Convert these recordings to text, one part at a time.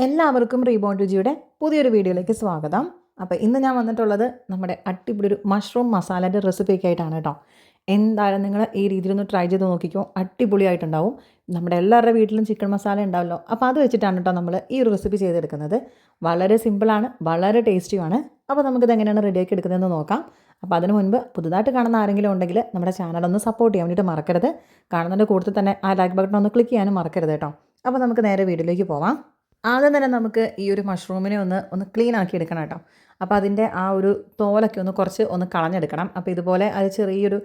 എല്ലാവർക്കും റീബോൺ രുചിയുടെ പുതിയൊരു വീഡിയോയിലേക്ക് സ്വാഗതം. അപ്പോൾ ഇന്ന് ഞാൻ വന്നിട്ടുള്ളത് നമ്മുടെ അടിപൊളി ഒരു മഷ്റൂം മസാലേൻ്റെ റെസിപ്പിയൊക്കെ ആയിട്ടാണ് കേട്ടോ. എന്തായാലും നിങ്ങൾ ഈ രീതിയിലൊന്ന് ട്രൈ ചെയ്ത് നോക്കിക്കോ, അടിപൊളിയായിട്ടുണ്ടാവും. നമ്മുടെ എല്ലാവരുടെ വീട്ടിലും ചിക്കൻ മസാല ഉണ്ടാവല്ലോ, അപ്പോൾ അത് വെച്ചിട്ടാണ് കേട്ടോ നമ്മൾ ഈ ഒരു റെസിപ്പി ചെയ്തെടുക്കുന്നത്. വളരെ സിമ്പിളാണ്, വളരെ ടേസ്റ്റിയുമാണ്. അപ്പോൾ നമുക്കിത് എങ്ങനെയാണ് റെഡിയാക്കി എടുക്കുന്നതെന്ന് നോക്കാം. അപ്പോൾ അതിന് മുൻപ് പുതുതായിട്ട് കാണുന്ന ആരെങ്കിലും ഉണ്ടെങ്കിൽ നമ്മുടെ ചാനലൊന്ന് സപ്പോർട്ട് ചെയ്യാൻ വേണ്ടിയിട്ട് മറക്കരുത്. കാണുന്നതിൻ്റെ കൂടുതൽ തന്നെ ആ ലൈക്ക് ബട്ടൺ ഒന്ന് ക്ലിക്ക് ചെയ്യാനും മറക്കരുത് കേട്ടോ. അപ്പോൾ നമുക്ക് നേരെ വീഡിയോയിലേക്ക് പോവാം. ആദ്യം തന്നെ നമുക്ക് ഈ ഒരു മഷ്റൂമിനെ ഒന്ന് ക്ലീൻ ആക്കി എടുക്കണം കേട്ടോ. അപ്പോൾ അതിൻ്റെ ആ ഒരു തോലൊക്കെ കുറച്ച് കളഞ്ഞെടുക്കണം. അപ്പോൾ ഇതുപോലെ അത് ചെറിയൊരു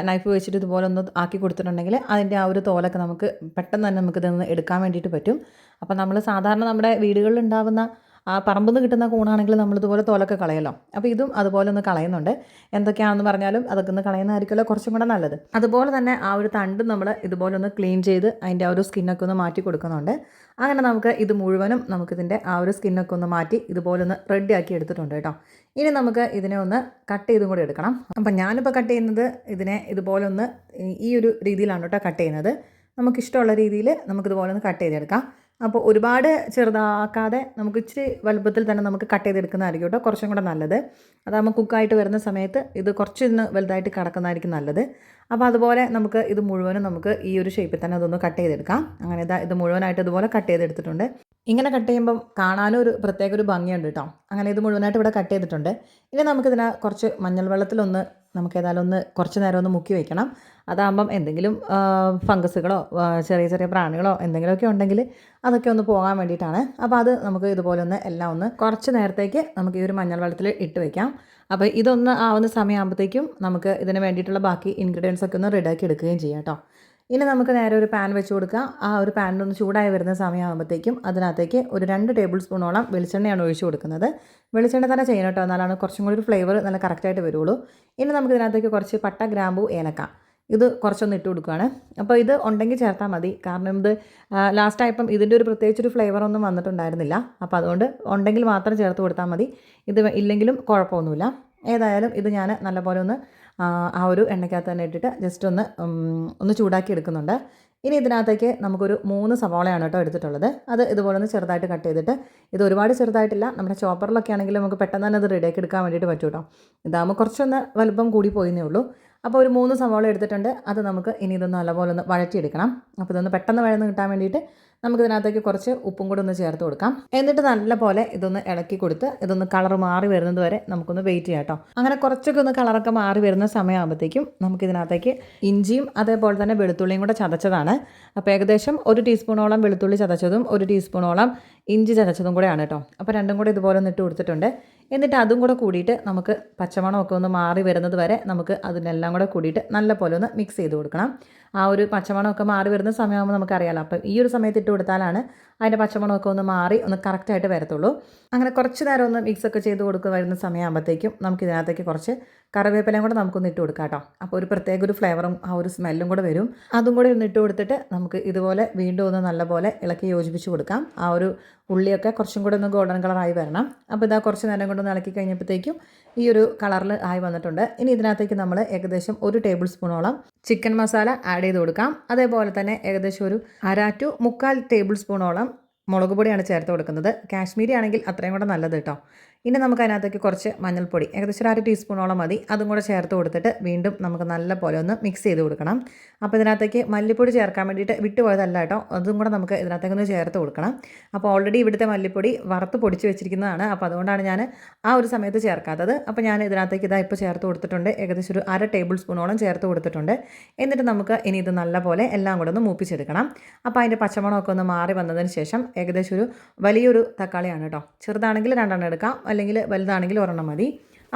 നൈഫ് വെച്ചിട്ട് ഇതുപോലെ ഒന്ന് ആക്കി കൊടുത്തിട്ടുണ്ടെങ്കിൽ അതിൻ്റെ ആ ഒരു തോലൊക്കെ നമുക്ക് പെട്ടെന്ന് തന്നെ നമുക്കിതൊന്ന് എടുക്കാൻ വേണ്ടിയിട്ട് പറ്റും. അപ്പോൾ നമ്മൾ സാധാരണ നമ്മുടെ വീടുകളിൽ ഉണ്ടാകുന്ന ആ പറമ്പിൽ നിന്ന് കിട്ടുന്ന കൂണാണെങ്കിൽ നമ്മളിതുപോലെ തോലൊക്കെ കളയല്ലോ. അപ്പോൾ ഇതും അതുപോലെ ഒന്ന് കളയുന്നുണ്ട്. എന്തൊക്കെയാണെന്ന് പറഞ്ഞാലും അതൊക്കെ ഒന്ന് കളയുന്നതായിരിക്കുമല്ലോ കുറച്ചും കൂടെ നല്ലത്. അതുപോലെ തന്നെ ആ ഒരു തണ്ട് നമ്മൾ ഇതുപോലെ ഒന്ന് ക്ലീൻ ചെയ്ത് അതിൻ്റെ ആ ഒരു സ്കിന്നൊക്കെ ഒന്ന് മാറ്റി കൊടുക്കുന്നുണ്ട്. അങ്ങനെ നമുക്ക് ഇത് മുഴുവനും നമുക്കിതിൻ്റെ ആ ഒരു സ്കിന്നൊക്കെ ഒന്ന് മാറ്റി ഇതുപോലെ ഒന്ന് റെഡിയാക്കി എടുത്തിട്ടുണ്ട് കേട്ടോ. ഇനി നമുക്ക് ഇതിനെ ഒന്ന് കട്ട് ചെയ്തും കൂടി എടുക്കണം. അപ്പം ഞാനിപ്പോൾ കട്ട് ചെയ്യുന്നത് ഇതിനെ ഇതുപോലെ ഒന്ന് ഈ ഒരു രീതിയിലാണ് കേട്ടോ കട്ട് ചെയ്യുന്നത്. നമുക്കിഷ്ടമുള്ള രീതിയിൽ നമുക്കിതുപോലെ ഒന്ന് കട്ട് ചെയ്തെടുക്കാം. അപ്പോൾ ഒരുപാട് ചെറുതാക്കാതെ നമുക്ക് ഇച്ചിരി വലുപ്പത്തിൽ തന്നെ നമുക്ക് കട്ട് ചെയ്തെടുക്കുന്നതായിരിക്കും കേട്ടോ കുറച്ചും കൂടെ നല്ലത്. അതാകുമ്പോൾ കുക്കായിട്ട് വരുന്ന സമയത്ത് ഇത് കുറച്ചൊന്ന് വലുതായിട്ട് കിടക്കുന്നതായിരിക്കും നല്ലത്. അപ്പോൾ അതുപോലെ നമുക്ക് ഇത് മുഴുവനും നമുക്ക് ഈ ഒരു ഷേപ്പിൽ തന്നെ അതൊന്ന് കട്ട് ചെയ്തെടുക്കാം. അങ്ങനെ ഇത് മുഴുവനായിട്ട് ഇതുപോലെ കട്ട് ചെയ്തെടുത്തിട്ടുണ്ട്. ഇങ്ങനെ കട്ട് ചെയ്യുമ്പം കാണാനും ഒരു പ്രത്യേക ഒരു ഭംഗിയുണ്ട് കേട്ടോ. അങ്ങനെ ഇത് മുഴുവനായിട്ട് ഇവിടെ കട്ട് ചെയ്തിട്ടുണ്ട്. ഇനി നമുക്കിതിനെ കുറച്ച് മഞ്ഞൾ വെള്ളത്തിലൊന്ന് നമുക്ക് ഏതായാലും ഒന്ന് കുറച്ച് നേരം ഒന്ന് മുക്കി വയ്ക്കണം. അതാകുമ്പം എന്തെങ്കിലും ഫംഗസുകളോ ചെറിയ ചെറിയ പ്രാണികളോ എന്തെങ്കിലുമൊക്കെ ഉണ്ടെങ്കിൽ അതൊക്കെ ഒന്ന് പോകാൻ വേണ്ടിയിട്ടാണ്. അപ്പോൾ അത് നമുക്ക് ഇതുപോലെ ഒന്ന് എല്ലാം ഒന്ന് കുറച്ച് നേരത്തേക്ക് നമുക്ക് ഈ ഒരു മഞ്ഞൾ വെള്ളത്തിൽ ഇട്ട് വയ്ക്കാം. അപ്പോൾ ഇതൊന്ന് ആവുന്ന സമയമാകുമ്പോഴത്തേക്കും നമുക്ക് ഇതിന് വേണ്ടിയിട്ടുള്ള ബാക്കി ഇൻഗ്രീഡിയൻസ് ഒക്കെ ഒന്ന് റെഡിയാക്കി എടുക്കുകയും ചെയ്യാം കേട്ടോ. ഇനി നമുക്ക് നേരെ ഒരു പാൻ വെച്ച് കൊടുക്കാം. ആ ഒരു പാനിലൊന്ന് ചൂടായി വരുന്ന സമയമാകുമ്പോഴത്തേക്കും അതിനകത്തേക്ക് ഒരു 2 ടേബിൾ സ്പൂണോളം വെളിച്ചെണ്ണയാണ് ഒഴിച്ച് കൊടുക്കുന്നത്. വെളിച്ചെണ്ണ തന്നെ ചെയ്യണം കേട്ടോ, എന്നാലാണ് കുറച്ചും കൂടി ഒരു ഫ്ലേവർ നല്ല കറക്റ്റായിട്ട് വരുള്ളൂ. ഇനി നമുക്ക് ഇതിനകത്തേക്ക് കുറച്ച് പട്ട, ഗ്രാമ്പൂ, ഏലക്ക ഇത് കുറച്ചൊന്ന് ഇട്ട് കൊടുക്കുകയാണ്. അപ്പോൾ ഇത് ഉണ്ടെങ്കിൽ ചേർത്താൽ മതി. കാരണം ഇത് ലാസ്റ്റായപ്പം ഇതിൻ്റെ ഒരു പ്രത്യേകിച്ചൊരു ഫ്ലേവറൊന്നും വന്നിട്ടുണ്ടായിരുന്നില്ല. അപ്പോൾ അതുകൊണ്ട് ഉണ്ടെങ്കിൽ മാത്രം ചേർത്ത് കൊടുത്താൽ മതി. ഇത് ഇല്ലെങ്കിലും കുഴപ്പമൊന്നുമില്ല. ഏതായാലും ഇത് ഞാൻ നല്ലപോലെ ഒന്ന് ആ ഒരു എണ്ണയ്ക്കകത്ത് തന്നെ ഇട്ടിട്ട് ജസ്റ്റ് ഒന്ന് ചൂടാക്കി എടുക്കുന്നുണ്ട്. ഇനി ഇതിനകത്തേക്ക് നമുക്കൊരു 3 സവാളയാണ് കേട്ടോ എടുത്തിട്ടുള്ളത്. അത് ഇതുപോലെ ഒന്ന് ചെറുതായിട്ട് കട്ട് ചെയ്തിട്ട്, ഇത് ഒരുപാട് ചെറുതായിട്ടില്ല, നമ്മുടെ ചോപ്പറിലൊക്കെ ആണെങ്കിൽ നമുക്ക് പെട്ടെന്ന് തന്നെ അത് റെഡിയാക്കി എടുക്കാൻ വേണ്ടിയിട്ട് പറ്റും കേട്ടോ. ഇതാകുമ്പോൾ കുറച്ചൊന്ന് വലുപ്പം കൂടി പോയിന്നേ ഉള്ളൂ. അപ്പോൾ ഒരു 3 സവാള എടുത്തിട്ടുണ്ട്. അത് നമുക്ക് ഇനി ഇതൊന്ന് നല്ലപോലെ ഒന്ന് വഴറ്റിയെടുക്കണം. അപ്പോൾ ഇതൊന്ന് പെട്ടെന്ന് വഴന്ന് കിട്ടാൻ വേണ്ടിയിട്ട് നമുക്കിതിനകത്തേക്ക് കുറച്ച് ഉപ്പും കൂടി ഒന്ന് ചേർത്ത് കൊടുക്കാം. എന്നിട്ട് നല്ലപോലെ ഇതൊന്ന് ഇളക്കി കൊടുത്ത് ഇതൊന്ന് കളർ മാറി വരുന്നത് വരെ നമുക്കൊന്ന് വെയിറ്റ് ചെയ്യാം കേട്ടോ. അങ്ങനെ കുറച്ചൊക്കെ ഒന്ന് കളറൊക്കെ മാറി വരുന്ന സമയമാകുമ്പോഴത്തേക്കും നമുക്കിതിനകത്തേക്ക് ഇഞ്ചിയും അതേപോലെ തന്നെ വെളുത്തുള്ളിയും കൂടെ ചതച്ചതാണ്. അപ്പോൾ ഏകദേശം 1 ടീസ്പൂണോളം വെളുത്തുള്ളി ചതച്ചതും 1 ടീസ്പൂണോളം ഇഞ്ചി ചതച്ചതും കൂടെയാണ് കേട്ടോ. അപ്പോൾ രണ്ടും കൂടെ ഇതുപോലെ ഒന്ന് ഇട്ട് കൊടുത്തിട്ടുണ്ട്. എന്നിട്ട് അതും കൂടെ കൂടിയിട്ട് നമുക്ക് പച്ചമണമൊക്കെ ഒന്ന് മാറി വരുന്നത് വരെ നമുക്ക് അതിനെല്ലാം കൂടെ കൂടിയിട്ട് നല്ലപോലെ ഒന്ന് മിക്സ് ചെയ്ത് കൊടുക്കണം. ആ ഒരു പച്ചമണമൊക്കെ മാറി വരുന്ന സമയമാകുമ്പോൾ നമുക്കറിയാമല്ലോ. അപ്പം ഈ ഒരു സമയത്ത് ഇട്ട് കൊടുത്താലാണ് അതിൻ്റെ പച്ചമണമൊക്കെ ഒന്ന് മാറി ഒന്ന് കറക്റ്റായിട്ട് വരത്തുള്ളൂ. അങ്ങനെ കുറച്ച് നേരം ഒന്ന് മിക്സൊക്കെ ചെയ്ത് വരുന്ന സമയമാകുമ്പോഴത്തേക്കും നമുക്കിതിനകത്തേക്ക് കുറച്ച് കറിവേപ്പിലയും കൂടെ നമുക്കൊന്ന് ഇട്ട് കൊടുക്കാം കേട്ടോ. അപ്പോൾ ഒരു പ്രത്യേക ഒരു ഫ്ലേവറും ആ ഒരു സ്മെല്ലും കൂടെ വരും. അതും കൂടെ ഒന്ന് ഇട്ട് കൊടുത്തിട്ട് നമുക്ക് ഇതുപോലെ വീണ്ടും ഒന്ന് നല്ലപോലെ ഇളക്കി യോജിപ്പിച്ച് കൊടുക്കാം. ആ ഒരു ഉള്ളിയൊക്കെ കുറച്ചും കൂടെ ഒന്ന് ഗോൾഡൻ കളറായി വരണം. അപ്പോൾ ഇതാ കുറച്ച് നേരം കൊണ്ടൊന്ന് ഇളക്കി കഴിഞ്ഞപ്പോഴത്തേക്കും ഈ ഒരു കളറിൽ ആയി വന്നിട്ടുണ്ട്. ഇനി ഇതിനകത്തേക്ക് നമ്മൾ ഏകദേശം 1 ടേബിൾ സ്പൂണോളം ചിക്കൻ മസാല ആഡ് ചെയ്ത് കൊടുക്കാം. അതേപോലെ തന്നെ ഏകദേശം ഒരു 1/2 to 1/4 ടേബിൾ സ്പൂണോളം മുളക് പൊടിയാണ് ചേർത്ത് കൊടുക്കുന്നത്. കാശ്മീരി ആണെങ്കിൽ അത്രയും കൂടെ നല്ലത് കേട്ടോ. ഇനി നമുക്ക് അതിനകത്തേക്ക് കുറച്ച് മഞ്ഞൾപ്പൊടി ഏകദേശം 1/2 ടീസ്പൂണോളം മതി. അതും കൂടെ ചേർത്ത് കൊടുത്തിട്ട് വീണ്ടും നമുക്ക് നല്ല പോലെ ഒന്ന് മിക്സ് ചെയ്ത് കൊടുക്കണം. അപ്പോൾ ഇതിനകത്തേക്ക് മല്ലിപ്പൊടി ചേർക്കാൻ വേണ്ടിയിട്ട് വിട്ടുപോയതല്ല കേട്ടോ, അതും കൂടെ നമുക്ക് ഇതിനകത്തേക്ക് ഒന്ന് ചേർത്ത് കൊടുക്കണം. അപ്പോൾ ഓൾറെഡി ഇവിടുത്തെ മല്ലിപ്പൊടി വറുത്ത് പൊടിച്ച് വെച്ചിരിക്കുന്നതാണ്. അപ്പോൾ അതുകൊണ്ടാണ് ഞാൻ ആ ഒരു സമയത്ത് ചേർക്കാത്തത്. അപ്പോൾ ഞാൻ ഇതിനകത്തേക്ക് ഇപ്പോൾ ചേർത്ത് കൊടുത്തിട്ടുണ്ട്. ഏകദേശം ഒരു 1/2 ടേബിൾ സ്പൂണോളം ചേർത്ത് കൊടുത്തിട്ടുണ്ട്. എന്നിട്ട് നമുക്ക് ഇനി ഇത് നല്ലപോലെ എല്ലാം കൂടെ ഒന്ന് മൂപ്പിച്ചെടുക്കണം. അപ്പോൾ അതിൻ്റെ പച്ചമണമൊക്കെ ഒന്ന് മാറി വന്നതിന് ശേഷം ഏകദേശം ഒരു വലിയൊരു തക്കാളിയാണ് കേട്ടോ. ചെറുതാണെങ്കിൽ 2 എടുക്കാം, അല്ലെങ്കിൽ വലുതാണെങ്കിൽ 1 മതി.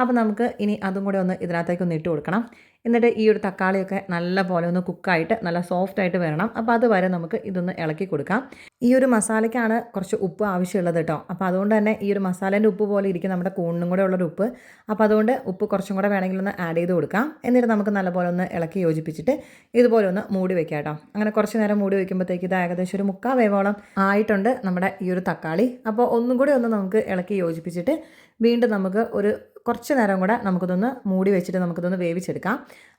അപ്പോൾ നമുക്ക് ഇനി അതും കൂടെ ഒന്ന് ഇതിനകത്തേക്ക് ഒന്ന് ഇട്ട് കൊടുക്കണം. എന്നിട്ട് ഈ ഒരു തക്കാളിയൊക്കെ നല്ല പോലെ ഒന്ന് കുക്കായിട്ട് നല്ല സോഫ്റ്റായിട്ട് വരണം. അപ്പോൾ അതുവരെ നമുക്ക് ഇതൊന്ന് ഇളക്കി കൊടുക്കാം. ഈ ഒരു മസാലയ്ക്കാണ് കുറച്ച് ഉപ്പ് ആവശ്യമുള്ളത് കേട്ടോ. അപ്പോൾ അതുകൊണ്ട് തന്നെ ഈ ഒരു മസാലേൻ്റെ ഉപ്പ് പോലെ ഇരിക്കും നമ്മുടെ കൂണിനും കൂടെ ഉള്ളൊരു ഉപ്പ്. അപ്പോൾ അതുകൊണ്ട് ഉപ്പ് കുറച്ചും കൂടെ വേണമെങ്കിൽ ഒന്ന് ആഡ് ചെയ്ത് കൊടുക്കാം. എന്നിട്ട് നമുക്ക് നല്ലപോലെ ഒന്ന് ഇളക്കി യോജിപ്പിച്ചിട്ട് ഇതുപോലെ ഒന്ന് മൂടി വെക്കാം കേട്ടോ. അങ്ങനെ കുറച്ച് നേരം മൂടി വയ്ക്കുമ്പോഴത്തേക്ക് ഇത് ഏകദേശം ഒരു 3/4 വേവോളം ആയിട്ടുണ്ട് നമ്മുടെ ഈ ഒരു തക്കാളി. അപ്പോൾ ഒന്നും കൂടി ഒന്ന് നമുക്ക് ഇളക്കി യോജിപ്പിച്ചിട്ട് വീണ്ടും നമുക്ക് ഒരു കുറച്ച് നേരം കൂടെ നമുക്കിതൊന്ന് മൂടി വെച്ചിട്ട് നമുക്കിതൊന്ന് വേവിച്ചെടുക്കാം.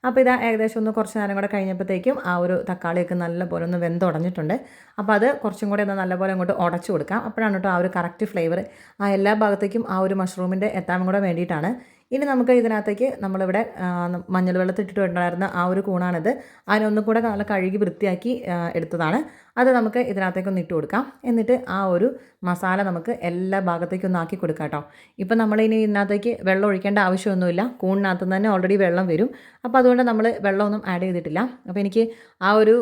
അപ്പോൾ ഇതാ ഏകദേശം ഒന്ന് കുറച്ച് നേരം കൂടെ കഴിഞ്ഞപ്പോഴത്തേക്കും ആ ഒരു തക്കാളിയൊക്കെ നല്ലപോലെ ഒന്ന് വെന്തുടഞ്ഞിട്ടുണ്ട്. അപ്പോൾ അത് കുറച്ചും കൂടെ ഒന്ന് നല്ലപോലെ അങ്ങോട്ട് ഉടച്ചു കൊടുക്കാം. അപ്പോഴാണ് കേട്ടോ ആ ഒരു കറക്റ്റ് ഫ്ലേവർ ആ എല്ലാ ഭാഗത്തേക്കും ആ ഒരു മഷ്റൂമിൻ്റെ എത്താൻ കൂടെ വേണ്ടിയിട്ടാണ്. ഇനി നമുക്ക് ഇതിനകത്തേക്ക് നമ്മളിവിടെ മഞ്ഞൾ വെള്ളത്തിട്ടിട്ടുണ്ടായിരുന്ന ആ ഒരു കൂണാണിത്. അതിനൊന്നും കൂടെ നല്ല കഴുകി വൃത്തിയാക്കി എടുത്തതാണ്. അത് നമുക്ക് ഇതിനകത്തേക്കൊന്ന് ഇട്ട് കൊടുക്കാം. എന്നിട്ട് ആ ഒരു മസാല നമുക്ക് എല്ലാ ഭാഗത്തേക്കും ഒന്ന് ആക്കി കൊടുക്കാം കേട്ടോ. ഇപ്പം നമ്മളിനി ഇതിനകത്തേക്ക് വെള്ളം ഒഴിക്കേണ്ട ആവശ്യമൊന്നുമില്ല. കൂണിനകത്ത് നിന്ന് തന്നെ ഓൾറെഡി വെള്ളം വരും. അപ്പോൾ അതുകൊണ്ട് നമ്മൾ വെള്ളമൊന്നും ആഡ് ചെയ്തിട്ടില്ല. അപ്പോൾ എനിക്ക് ആ ഒരു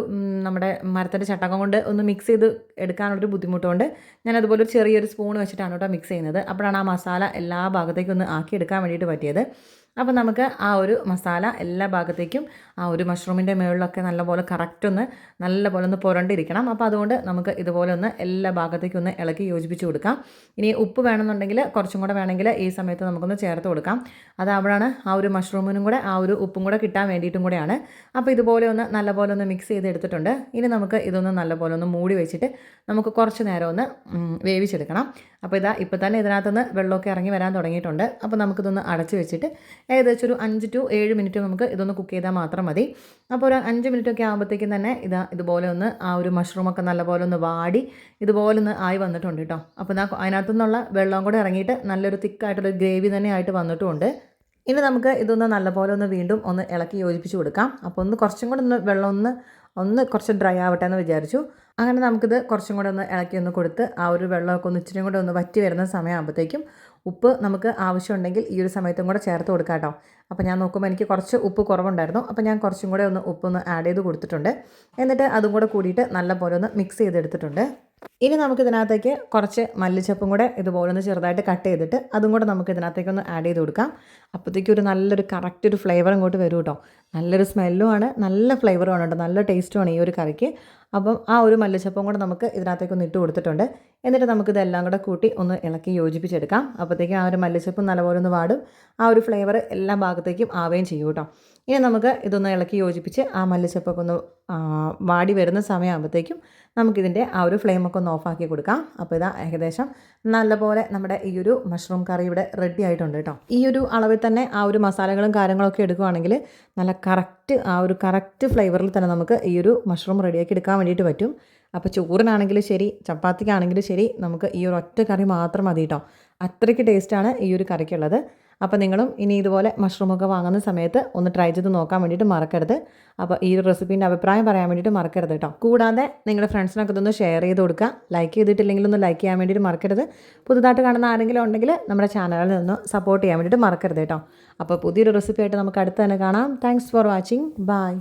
നമ്മുടെ മരത്തിൻ്റെ ചട്ടകം കൊണ്ട് ഒന്ന് മിക്സ് ചെയ്ത് എടുക്കാനുള്ളൊരു ബുദ്ധിമുട്ടുകൊണ്ട് ഞാൻ അതുപോലെ ഒരു ചെറിയൊരു സ്പൂൺ വെച്ചിട്ടാണ് കേട്ടോ മിക്സ് ചെയ്യുന്നത്. അപ്പോഴാണ് ആ മസാല എല്ലാ ഭാഗത്തേക്കും ഒന്ന് ആക്കി എടുക്കാൻ വേണ്ടിയിട്ട് പറ്റിയത്. അപ്പോൾ നമുക്ക് ആ ഒരു മസാല എല്ലാ ഭാഗത്തേക്കും ആ ഒരു മഷ്റൂമിൻ്റെ മുകളിലൊക്കെ നല്ലപോലെ കറക്റ്റ് ഒന്ന് നല്ലപോലെ ഒന്ന് പുരണ്ടിരിക്കണം. അപ്പോൾ അതുകൊണ്ട് നമുക്ക് ഇതുപോലെ ഒന്ന് എല്ലാ ഭാഗത്തേക്കും ഒന്ന് ഇളക്കി യോജിപ്പിച്ച് കൊടുക്കാം. ഇനി ഉപ്പ് വേണമെന്നുണ്ടെങ്കിൽ കുറച്ചും കൂടെ വേണമെങ്കിൽ ഈ സമയത്ത് നമുക്കൊന്ന് ചേർത്ത് കൊടുക്കാം. അതാവുമ്പോഴാണ് ആ ഒരു മഷ്റൂമിനും കൂടെ ആ ഒരു ഉപ്പും കൂടെ കിട്ടാൻ വേണ്ടിയിട്ടും കൂടെയാണ്. അപ്പോൾ ഇതുപോലെ ഒന്ന് നല്ലപോലെ ഒന്ന് മിക്സ് ചെയ്ത് എടുത്തിട്ടുണ്ട്. ഇനി നമുക്ക് ഇതൊന്ന് നല്ലപോലെ ഒന്ന് മൂടി വെച്ചിട്ട് നമുക്ക് കുറച്ച് നേരം ഒന്ന് വേവിച്ചെടുക്കണം. അപ്പോൾ ഇപ്പോൾ തന്നെ ഇതിനകത്തുനിന്ന് വെള്ളമൊക്കെ ഇറങ്ങി വരാൻ തുടങ്ങിയിട്ടുണ്ട്. അപ്പോൾ നമുക്കിതൊന്ന് അടച്ച് വെച്ചിട്ട് ഏകദേശം ഒരു 5 to 7 മിനിറ്റ് നമുക്ക് ഇതൊന്ന് കുക്ക് ചെയ്താൽ മാത്രം മതി. അപ്പോൾ ഒരു 5 മിനിറ്റൊക്കെ ആകുമ്പോഴത്തേക്കും തന്നെ ഇതുപോലെ ഒന്ന് ആ ഒരു മഷ്റൂമൊക്കെ നല്ലപോലെ ഒന്ന് വാടി ഇതുപോലെ ഒന്ന് ആയി വന്നിട്ടുണ്ട് കേട്ടോ. അപ്പോൾ അതിനകത്തു നിന്നുള്ള വെള്ളം കൂടെ ഇറങ്ങിയിട്ട് നല്ലൊരു തിക്കായിട്ടുള്ള ഗ്രേവി തന്നെ ആയിട്ട് വന്നിട്ടുമുണ്ട്. ഇനി നമുക്ക് ഇതൊന്ന് നല്ലപോലെ ഒന്ന് വീണ്ടും ഒന്ന് ഇളക്കി യോജിപ്പിച്ച് കൊടുക്കാം. അപ്പോൾ ഒന്ന് കുറച്ചും കൂടെ ഒന്ന് വെള്ളം ഒന്ന് കുറച്ച് ഡ്രൈ ആവട്ടെ എന്ന് വിചാരിച്ചു. അങ്ങനെ നമുക്കിത് കുറച്ചും കൂടെ ഒന്ന് ഇളക്കി ഒന്ന് കൊടുത്ത് ആ ഒരു വെള്ളമൊക്കെ ഒന്ന് ഇച്ചിരി കൂടെ ഒന്ന് വറ്റി വരുന്ന സമയമാകുമ്പോഴത്തേക്കും ഉപ്പ് നമുക്ക് ആവശ്യമുണ്ടെങ്കിൽ ഈ ഒരു സമയത്തും കൂടെ ചേർത്ത് കൊടുക്കാം കേട്ടോ. അപ്പോൾ ഞാൻ നോക്കുമ്പോൾ എനിക്ക് കുറച്ച് ഉപ്പ് കുറവുണ്ടായിരുന്നു. അപ്പോൾ ഞാൻ കുറച്ചും കൂടെ ഉപ്പൊന്ന് ആഡ് ചെയ്ത് കൊടുത്തിട്ടുണ്ട്. എന്നിട്ട് അതും കൂടെ കൂടിയിട്ട് നല്ലപോലെ ഒന്ന് മിക്സ് ചെയ്തെടുത്തിട്ടുണ്ട്. ഇനി നമുക്കിതിനകത്തേക്ക് കുറച്ച് മല്ലിച്ചപ്പും കൂടെ ഇതുപോലെ ഒന്ന് ചെറുതായിട്ട് കട്ട് ചെയ്തിട്ട് അതും കൂടെ നമുക്ക് ഇതിനകത്തേക്കൊന്ന് ആഡ് ചെയ്ത് കൊടുക്കാം. അപ്പോഴത്തേക്കും ഒരു നല്ലൊരു കറക്റ്റ് ഒരു ഫ്ലേവർ ഇങ്ങോട്ട് വരും കേട്ടോ. നല്ലൊരു സ്മെല്ലുമാണ്, നല്ല ഫ്ലേവറുമാണ് കേട്ടോ, നല്ല ടേസ്റ്റുമാണ് ഈ ഒരു കറിക്ക്. അപ്പം ആ ഒരു മല്ലിച്ചപ്പും കൂടെ നമുക്ക് ഇതിനകത്തേക്കൊന്ന് ഇട്ട് കൊടുത്തിട്ടുണ്ട്. എന്നിട്ട് നമുക്കിതെല്ലാം കൂടെ കൂട്ടി ഒന്ന് ഇളക്കി യോജിപ്പിച്ചെടുക്കാം. അപ്പോഴത്തേക്കും ആ ഒരു മല്ലിച്ചപ്പും നല്ലപോലെ ഒന്ന് വാടും, ആ ഒരു ഫ്ലേവർ എല്ലാ ഭാഗത്തേക്കും ആവുകയും ചെയ്യും കേട്ടോ. ഇനി നമുക്ക് ഇതൊന്ന് ഇളക്കി യോജിപ്പിച്ച് ആ മല്ലിച്ചപ്പൊക്കെ ഒന്ന് വാടി വരുന്ന സമയമാകുമ്പോഴത്തേക്കും നമുക്കിതിൻ്റെ ആ ഒരു ഫ്ലെയിമൊക്കെ ഒന്ന് ഓഫാക്കി കൊടുക്കാം. അപ്പോൾ ഇതാ ഏകദേശം നല്ലപോലെ നമ്മുടെ ഈ ഒരു മഷ്റൂം കറി ഇവിടെ റെഡി ആയിട്ടുണ്ട് കേട്ടോ. ഈ ഒരു അളവിൽ തന്നെ ആ ഒരു മസാലകളും കാര്യങ്ങളൊക്കെ എടുക്കുകയാണെങ്കിൽ നല്ല കറക്റ്റ് ഫ്ലേവറിൽ തന്നെ നമുക്ക് ഈ ഒരു മഷ്റൂം റെഡിയാക്കി എടുക്കാൻ വേണ്ടിയിട്ട് പറ്റും. അപ്പോൾ ചോറിനാണെങ്കിലും ശരി ചപ്പാത്തിക്കാണെങ്കിലും ശരി നമുക്ക് ഈ ഒരു ഒറ്റ കറി മാത്രം മതി കേട്ടോ. അത്രയ്ക്ക് ടേസ്റ്റാണ് ഈ ഒരു കറിക്കുള്ളത്. അപ്പോൾ നിങ്ങളും ഇനി ഇതുപോലെ മഷ്റൂമൊക്കെ വാങ്ങുന്ന സമയത്ത് ഒന്ന് ട്രൈ ചെയ്ത് നോക്കാൻ വേണ്ടിയിട്ട് മറക്കരുത്. അപ്പോൾ ഈ ഒരു റെസിപ്പീൻ്റെ അഭിപ്രായം പറയാൻ വേണ്ടിയിട്ട് മറക്കരുത് കേട്ടോ. കൂടാതെ നിങ്ങളുടെ ഫ്രണ്ട്സിനൊക്കെ ഇതൊന്ന് ഷെയർ ചെയ്ത് കൊടുക്കുക. ലൈക്ക് ചെയ്തിട്ടില്ലെങ്കിൽ ഒന്ന് ലൈക്ക് ചെയ്യാൻ വേണ്ടിയിട്ട് മറക്കരുത്. പുതുതായിട്ട് കാണുന്ന ആരെങ്കിലും ഉണ്ടെങ്കിൽ നമ്മുടെ ചാനലിൽ നിന്ന് സപ്പോർട്ട് ചെയ്യാൻ വേണ്ടിയിട്ട് മറക്കരുത് കേട്ടോ. അപ്പോൾ പുതിയൊരു റെസിപ്പി ആയിട്ട് നമുക്ക് അടുത്ത് തന്നെ കാണാം. Thanks for watching. ബൈ.